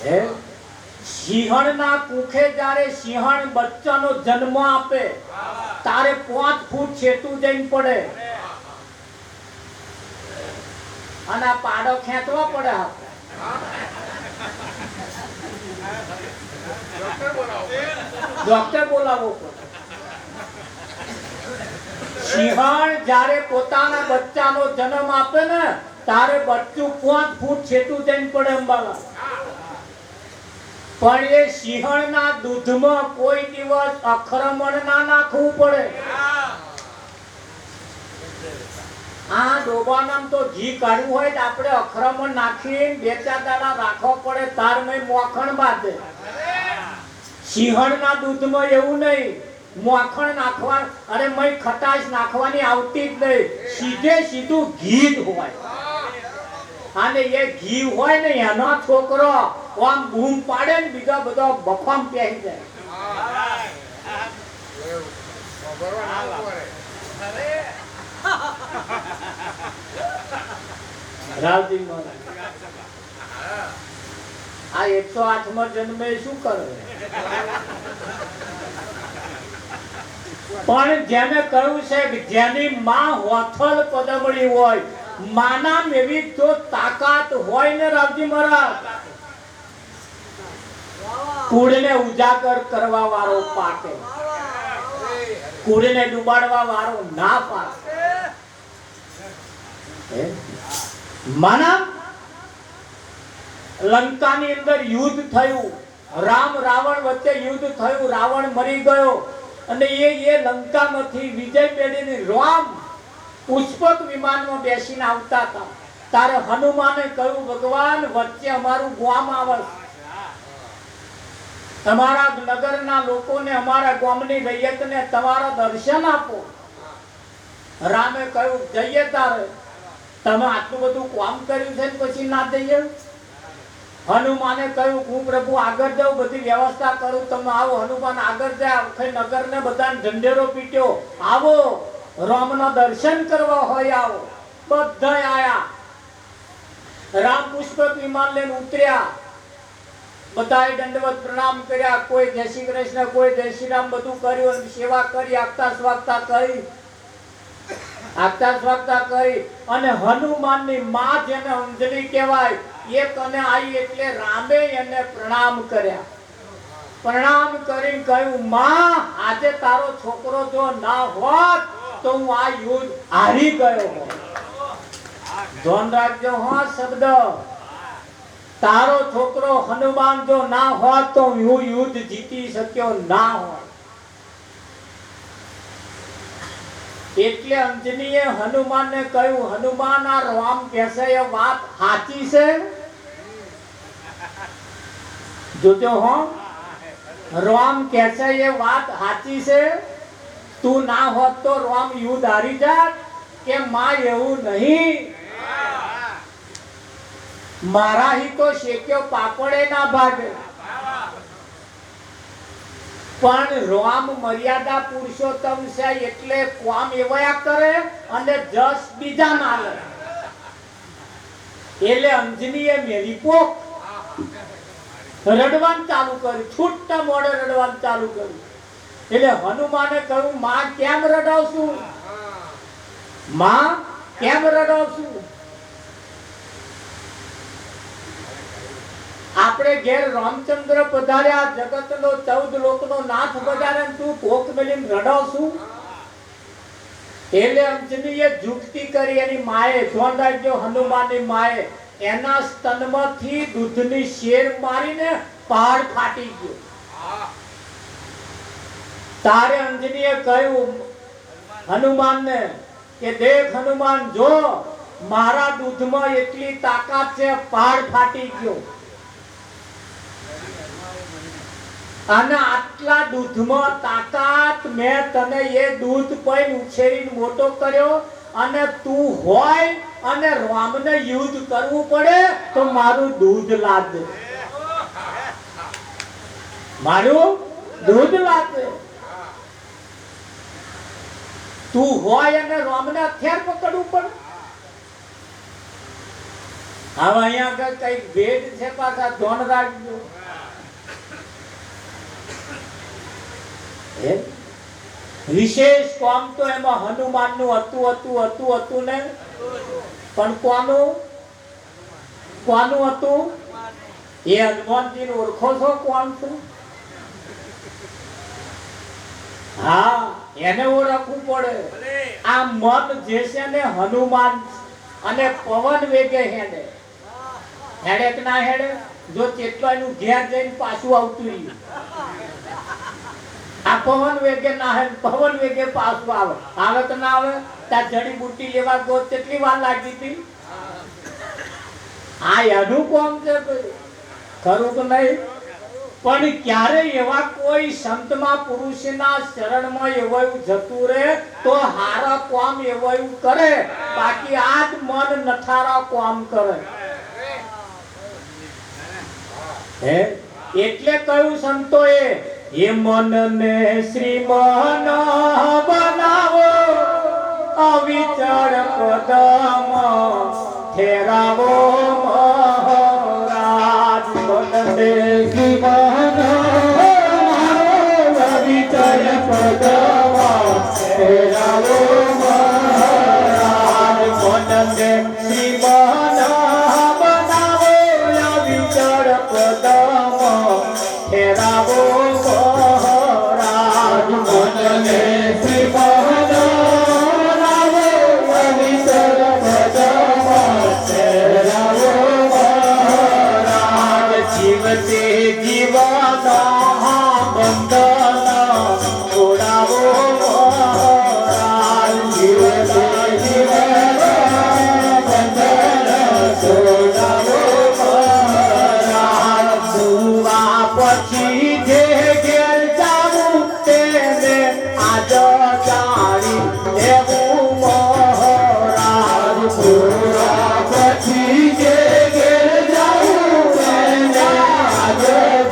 હે સિંહણના કુખે જ્યારે સિંહણ બચ્ચાનો જન્મ આપે તારે 5 ફૂટ છેટું જઈને પડે અને આ પાડો ખેંચવા પડે ડોક્ટર બોલાવવો પડે. સિંહણ જ્યારે પોતાના બચ્ચાનો જન્મ આપે ને તારે બચ્ચું 5 ફૂટ છેટું જઈને પડે અંબાલા. પણ એ સિંહણના દૂધમાં કોઈ દિવસ અખરમણ ના નાખવું પડે. આ ડોબાનામ તો ઘી કાઢવું હોય તો આપણે અખરમણ નાખીને 2-4 દાડા રાખવા પડે તાર મેં મોખણ બાંધે. સિંહણના દૂધમાં એવું નહીં મોખણ નાખવા અરે મય ખટાશ નાખવાની આવતી જ નહીં. સીધે સીધું ઘી જ હોય અને એ ઘી હોય ને એનો છોકરો આમ બૂમ પાડે ને બીજા બધા બફામ પહેરી જાય. રાવજી મહારાજ આ 108માં જન્મે શું કરે? પણ જેને કહ્યું છે કે જેની માં હોથલ પદમણી હોય માના એવી જો તાકાત હોય ને રાવજી મહારાજ કુળને ઉજાગર કરવા વાળો પાકે, કુળને ડુબાડવા વાળો ના પાકે. માના લંકાની અંદર યુદ્ધ થયું, રામ રાવણ વચ્ચે યુદ્ધ થયું, રાવણ મરી ગયો અને એ લંકામાંથી વિજય મેળવીને રામ પુષ્પક વિમાનમાં બેસીને આવતા હતા. તારે હનુમાને કહ્યું ભગવાન વચ્ચે અમારું ગામ આવે, તમારા નગરના લોકોને અમારા ગામની રૈયતને તમારા દર્શન આપો. રામે કહ્યું જઈએ તારે, તમે આટલું બધું કામ કર્યું છે પછી ના જઈએ? હનુમાને કહ્યું હું પ્રભુ આગળ જાઉં, બધી વ્યવસ્થા કરું, તમે આવો. હનુમાન આગળ જાય, આખે નગરને બધાને ઢંઢેરો પીટ્યો, આવો રામના દર્શન કરવા હોય આવો. બધા આયા. રામ પુષ્પક વિમાન લઈને ઉતર્યા, બધાએ દંડવત પ્રણામ કર્યા, કોઈ જય શ્રી કૃષ્ણ, કોઈ જય શ્રી રામ, બધું કર્યું, સેવા કરી, આગતા સ્વાગતા કરી, આગતા સ્વાગતા કરી. અને હનુમાનની માં જેને અંજલિ કહેવાય એ કને આવી એટલે રામે એને પ્રણામ કર્યા. પ્રણામ કરીને કહ્યું માં આજે તારો છોકરો જો ના હોત તો હું આ યુદ્ધ હારી ગયો હોત. ધ્યાન રાખજો હા શબ્દ, તારો છોકરો હનુમાન જો ના હોત તો હું યુદ્ધ જીતી શક્યો ના હોત. એટલે અંજનીએ હનુમાનને કહ્યું હનુમાન આ રામ કહેશે એ વાત સાચી છે? જોજો હો, રામ કહેશે એ વાત સાચી છે? તું ના હોત તો રામ યુદ્ધ હારી જાત કે માં એવું નહીં? મારા હી તો શેક્યો પાપડે ના ભાગે. પણ રામ મર્યાદા પુરુષોત્તમ છે એટલે કામ એવા કરે અને જસ બીજા ના લે. એટલે અંજનીએ મેરી પોક રડવાનું ચાલુ કર્યું, છૂટતા મોડે રડવાનું ચાલુ કર્યું. એટલે હનુમાને કહ્યું માં કેમ રડાવશું, માં કેમ રડાવશું? આપણે ઘેર રામચંદ્ર પધાર્યા, જગતનો 14 લોકનો નાથ પધાર્યા, તું ભોક મેલીને રડાવશું? એટલે અંજનીએ જુક્તિ કરી એની માએ, જોન રાખજો હનુમાનની માએ, એના સ્તનમાંથી દૂધની શેર મારીને પહાડ ફાટી ગયો. તારે અંજનીએ કહ્યું હનુમાનને કે દેખ હનુમાન, જો મારા દૂધમાં એટલી તાકાત છે, પહાડ ફાટી ગયો અને આટલા દૂધમાં તાકાત મેં તને એ દૂધ પીને ઉછેરીને મોટો કર્યો અને તું હોય અને રામને યુદ્ધ કરવું પડે તો મારું દૂધ લાદે, મારું દૂધ લાદે. તું હોય અને રામને હથિયાર પકડવું પડે હવે અહીંયા આગળ કઈ ભેદ છે પાછા ધોન રાખજો. વિશેષ કામ તો એમાં હનુમાન નું હતું ને પણ કોનું હતું એ હનુમાનજી નું ઓળખો છો કોણ છે? હા, એને ઓળખવું પડે. આ મન જે છે ને હનુમાન અને પવન વેગે હેડે કે ના હેડે? જો કેટલો એનું ઘેર જઈને પાછું આવતું રહ્યું. આ પવન વેગે ના હે, પવન વેગે પાછું આવે તો ના આવે? ત્યાં જડીબુટ્ટી લેવા ગયો કેટલી વાર લાગી હતી? આ એનું કોમ છે ખરું કે નહીં? પણ ક્યારે એવા કોઈ સંતમાં પુરુષના શરણમાં એવું જતું રહે તો હારા કામ એવું કરે, બાકી આજ મન નઠારા કામ કરે. હે એટલે કહ્યું સંતોએ, એ મનને શ્રીમન બનાવો, અવિચળ પદમ ઠેરાવો મહારાજ. મનને શ્રીમન અવિચળ પદમ ઠેરાવો મહારાજ. મનને શ્રીમન બનાવો, અવિચળ પદમ ઠેરાવો મહારાજ. મનને શ્રીમન બનાવો, અવિચળ પદમ ઠેરાવો મહારાજ. જીવતે જીવના બંધન છોડાવો મહારાજ. જીવતે જીવના બંધન છોડાવો મહારાજ. સુવા પછી જે ઘેર જાવું તેને આજ જાણી લેવું મહારાજ. સુવા પછી જે ઘેર જાવું તેને આજ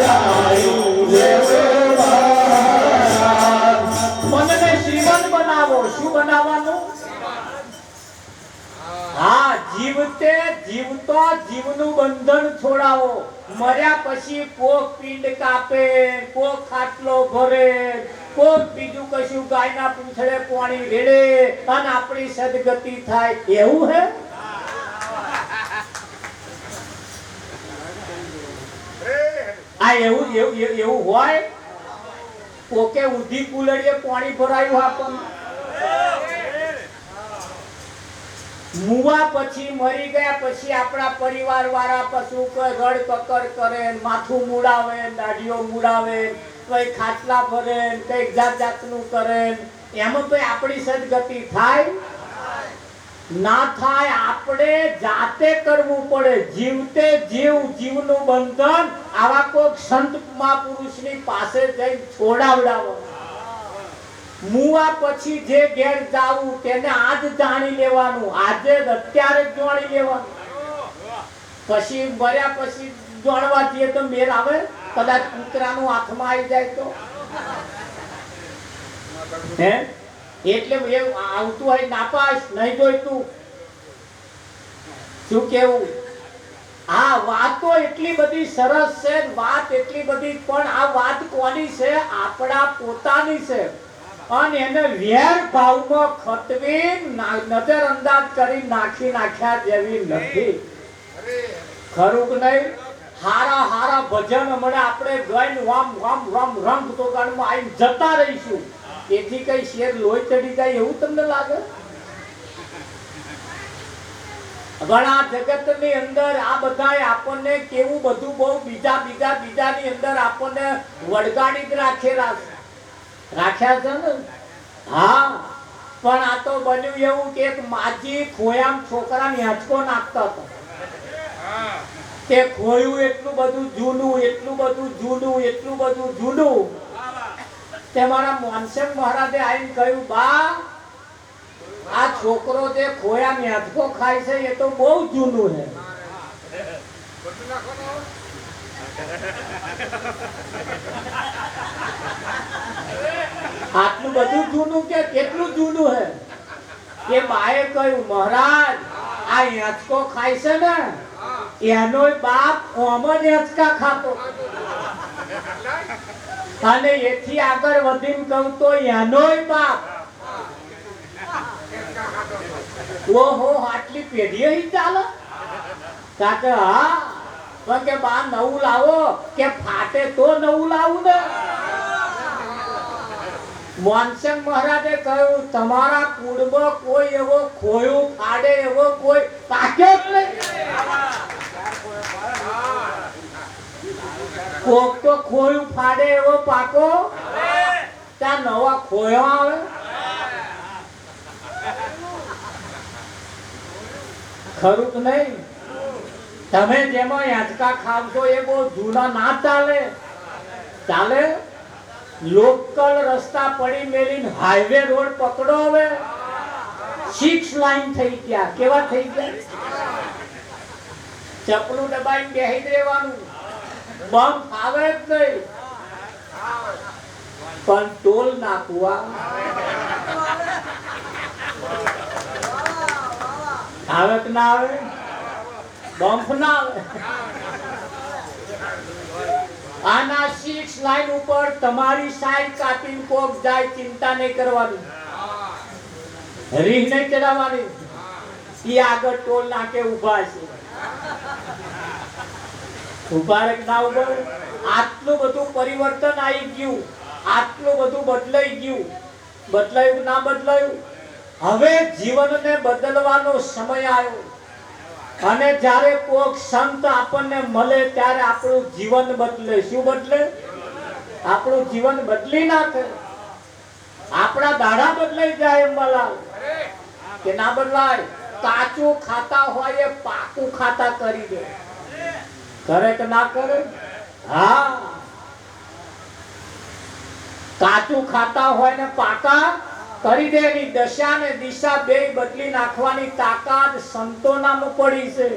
જાણી લેવું મહારાજ. મનને શ્રીમંત બનાવો. શું બનાવવાનું? હા, જીવતે જીવતો જીવનું બંધન છોડાવો. મર્યા પછી કોક પિંડ કાપે, કોક ખાટલો ભરે, કોક બીજું કશું ગાયના પૂંછડે પાણી રેડે અને આપણી સદગતિ થાય, એવું હે? આ એવું હોય? કોકે ઊંધી કુલડીએ પાણી ભરાયું આપણને. મુવા પછી મરી ગયા પછી આપણા પરિવાર વાળા પશુ રડ કકર કરે, માથું મુડાવે, દાઢીઓ મુડાવે, કઈ ખાટલા ભરે, કઈ જાત જાતનું કરે, એમાં તો આપણી સદગતિ થાય ના થાય? આપણે જાતે કરવું પડે. જીવતે જીવનું બંધન આવા કોઈક સંત મહાપુરુષની પાસે જઈ છોડાવડાવો. મુવા પછી જે ઘેર જાવું તેને આજ જાણી લેવાનું, આજે જ અત્યારે જ જાણી લેવાનું. પછી મર્યા પછી જાણવા જઈએ તો મેર આવે? કદાચ કૂતરાનું હાથમાં આવી જાય તો? હે એટલે એવું આવતું હોય નાપાસ નહીં જોઈતું. શું કેવું? આ વાતો એટલી બધી સરસ છે, વાત એટલી બધી, પણ આ વાત કોની છે? આપણા પોતાની છે. અને એને વેર ભાવમાં ખતવી નજર અંદાજ કરી નાખ્યા જેવી નથી. ખરું કે નહીં? હારા ભજન હમણાં આપણે ગાઈને વામ રંગ તો ગાનમાં આવીને જતા રહીશું. એથી કઈ શેર લોહી ચડી જાય એવું તમને લાગે? ઘણા જગતની અંદર આ બધાય આપણને કેવું બધું બહુ બીજાની અંદર આપણને વળગાડી જ રાખ્યા છે ને. હા, પણ આ તો બન્યું એવું કે એક માજી ખોયામ છોકરાને આંચકો નાખતો હતો. તે ખોયું એટલું બધું જૂનું તે મારા મોનસેન મહારાજે આવીને કહ્યું, બા આ છોકરો જે ખોયા ન્યાજકો ખાય છે એ તો બહુ જૂનું છે. આટલું બધું જૂનું કે કેટલું જૂનું હે? એ બાએ કહ્યું, મહારાજ આ યાચકો ખાય છે ને એનોય બાપ ઓમ જ હેચકા ખાતો. અને એથી આગળ વધીને કહું તો એનોય બાપ ઓહો આટલી પેઢીઓ ઈ ચાલે. કાકે હા પણ કે બા નવું લાવો કે ફાટે તો નવું લાવું ને. મોનસંગ મહારાજે કહ્યું તમારા કુળમાં કોઈ એવો ખોયું ફાડે એવો કોઈ પાક્યો જ નહીં. કોક તો ખોયું ફાડે એવો પાકો ત્યાં નવા ખોયો આવે. ખરું કે નહીં? તમે જેમાં યાચકા ખાવશો એ બહુ જૂના ના ચાલે. ચાલે લોકલ રસ્તા પડી મેલીને હાઈવે રોડ પકડો. હવે 6 લાઈન થઈ ગયા. કેવા થઈ ગયા? ચપલું દબાઈને બેહી રહેવાનું. બમ આવે જ નહીં. પણ ટોલ નાખવા આવે કે ના આવે? બમ્પ ના આવે. આના 6 લાઈન ઉપર તમારી સાઈડ કાપીને કોક જાય ચિંતા નહીં કરવાની. રીહ નહીં ચડાવવાની. ઈ આગળ ટોલ નાકે ઊભા છે. ઊભા રે ના ઊભા? આટલું બધું પરિવર્તન આવી ગયું. આટલું બધું બદલાઈ ગયું. બદલાયું ના બદલાયું? હવે જીવનને બદલવાનો સમય આવ્યો. અને જ્યારે કોક સંત આપણને મળે ત્યારે આપણું જીવન બદલે. શું બદલે? આપણું જીવન બદલી નાખે. આપણા દાડા બદલાઈ જાય. એમલાલ કે ના બદલાય? કાચું ખાતા હોય એ પાકું ખાતા કરી દે. કરે કે ના કરે? હા, કાચું ખાતા હોય ને પાકા કરી દે. એની દશા ને દિશા બે બદલી નાખવાની તાકાત સંતોનામાં પડી છે.